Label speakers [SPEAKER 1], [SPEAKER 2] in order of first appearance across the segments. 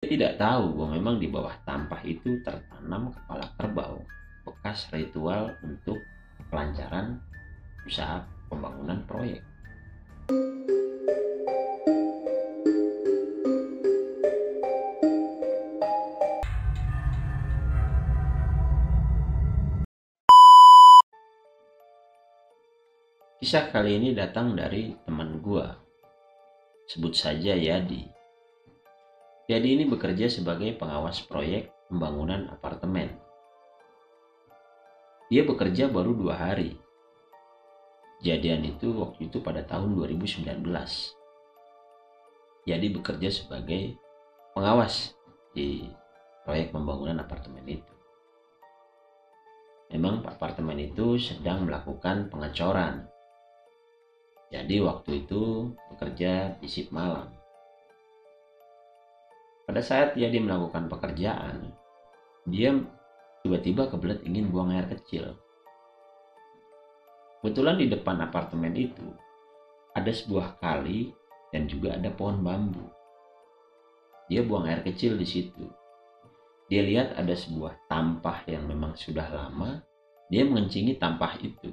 [SPEAKER 1] Dia tidak tahu bahwa memang di bawah tampah itu tertanam kepala kerbau, bekas ritual untuk kelancaran usaha pembangunan proyek. Kisah kali ini datang dari teman gua, sebut saja Yadi. Yadi ini bekerja sebagai pengawas proyek pembangunan apartemen. Dia bekerja baru 2 hari. Kejadian itu waktu itu pada tahun 2019. Yadi bekerja sebagai pengawas di proyek pembangunan apartemen itu. Memang apartemen itu sedang melakukan pengecoran. Jadi waktu itu bekerja di shift malam. Pada saat dia melakukan pekerjaan, dia tiba-tiba kebelet ingin buang air kecil. Kebetulan di depan apartemen itu ada sebuah kali dan juga ada pohon bambu. Dia buang air kecil di situ. Dia lihat ada sebuah tampah yang memang sudah lama. Dia mengencingi tampah itu.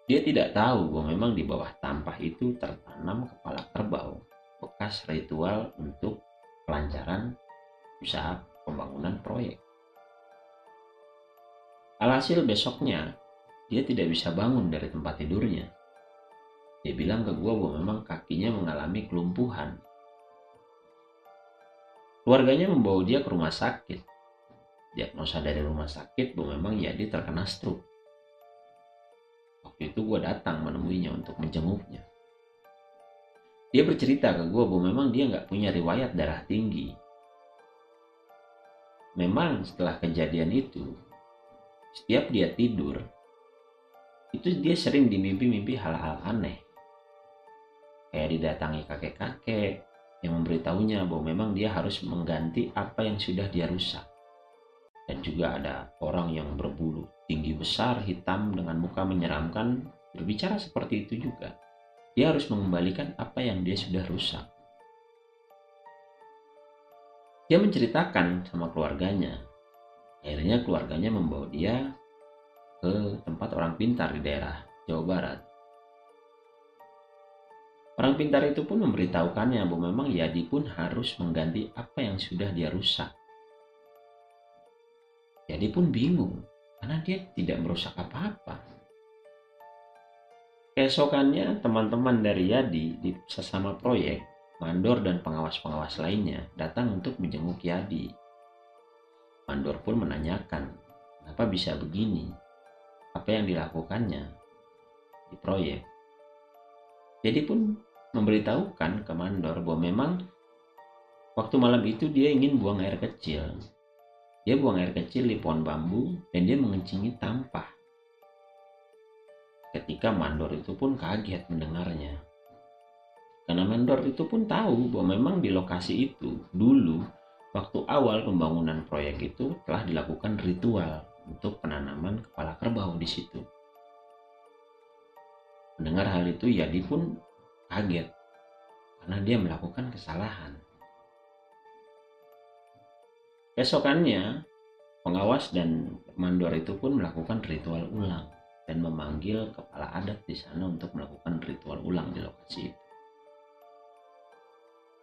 [SPEAKER 1] Dia tidak tahu bahwa memang di bawah tampah itu tertanam kepala kerbau, bekas ritual untuk kelancaran usaha pembangunan proyek. Alhasil besoknya, dia tidak bisa bangun dari tempat tidurnya. Dia bilang ke gue bahwa memang kakinya mengalami kelumpuhan. Keluarganya membawa dia ke rumah sakit. Diagnosa dari rumah sakit bahwa memang dia terkena stroke. Waktu itu gue datang menemuinya untuk menjenguknya. Dia bercerita ke gue bahwa memang dia nggak punya riwayat darah tinggi. Memang setelah kejadian itu, setiap dia tidur, itu dia sering dimimpi-mimpi hal-hal aneh. Kayak didatangi kakek-kakek yang memberitahunya bahwa memang dia harus mengganti apa yang sudah dia rusak. Dan juga ada orang yang berbulu tinggi besar, hitam dengan muka menyeramkan, berbicara seperti itu juga. Dia harus mengembalikan apa yang dia sudah rusak. Dia menceritakan sama keluarganya. Akhirnya keluarganya membawa dia ke tempat orang pintar di daerah Jawa Barat. Orang pintar itu pun memberitahukannya bahwa memang Yadi pun harus mengganti apa yang sudah dia rusak. Yadi pun bingung karena dia tidak merusak apa-apa. Keesokannya teman-teman dari Yadi di sesama proyek, mandor dan pengawas-pengawas lainnya datang untuk menjenguk Yadi. Mandor pun menanyakan, kenapa bisa begini? Apa yang dilakukannya di proyek? Jadi pun memberitahukan ke mandor bahwa memang waktu malam itu dia ingin buang air kecil. Dia buang air kecil di pohon bambu dan dia mengencingi tampah. Ketika mandor itu pun kaget mendengarnya. Karena mandor itu pun tahu bahwa memang di lokasi itu dulu waktu awal pembangunan proyek itu telah dilakukan ritual untuk penanaman kepala kerbau di situ. Mendengar hal itu Yadi pun kaget karena dia melakukan kesalahan. Keesokannya pengawas dan mandor itu pun melakukan ritual ulang dan memanggil kepala adat di sana untuk melakukan ritual ulang di lokasi itu.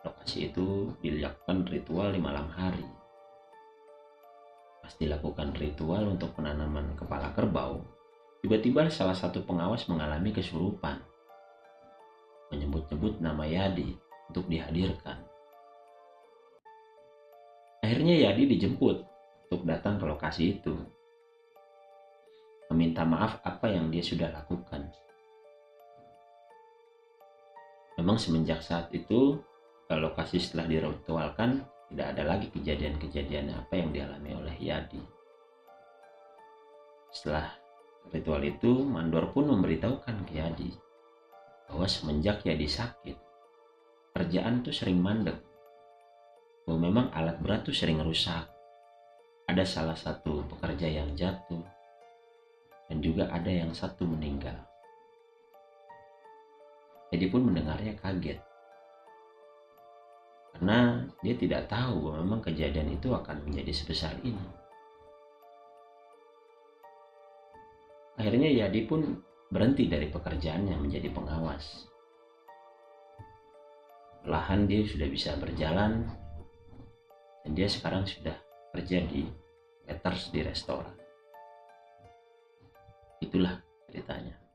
[SPEAKER 1] Lokasi itu dilakukan ritual di malam hari. Pas dilakukan ritual untuk penanaman kepala kerbau, tiba-tiba salah satu pengawas mengalami kesurupan, menyebut-nyebut nama Yadi untuk dihadirkan. Akhirnya Yadi dijemput untuk datang ke lokasi itu, meminta maaf apa yang dia sudah lakukan. Memang semenjak saat itu, lokasi setelah diritualkan, tidak ada lagi kejadian-kejadian apa yang dialami oleh Yadi. Setelah ritual itu, mandor pun memberitahukan ke Yadi bahwa semenjak Yadi sakit, kerjaan tuh sering mandek. Bahwa memang alat berat tuh sering rusak. Ada salah satu pekerja yang jatuh dan juga ada yang satu meninggal. Jadi pun mendengarnya kaget karena dia tidak tahu bahwa memang kejadian itu akan menjadi sebesar ini. Akhirnya Yadi pun berhenti dari pekerjaannya menjadi pengawas. Perlahan dia sudah bisa berjalan dan dia sekarang sudah kerja di waiters di restoran. Itulah ceritanya.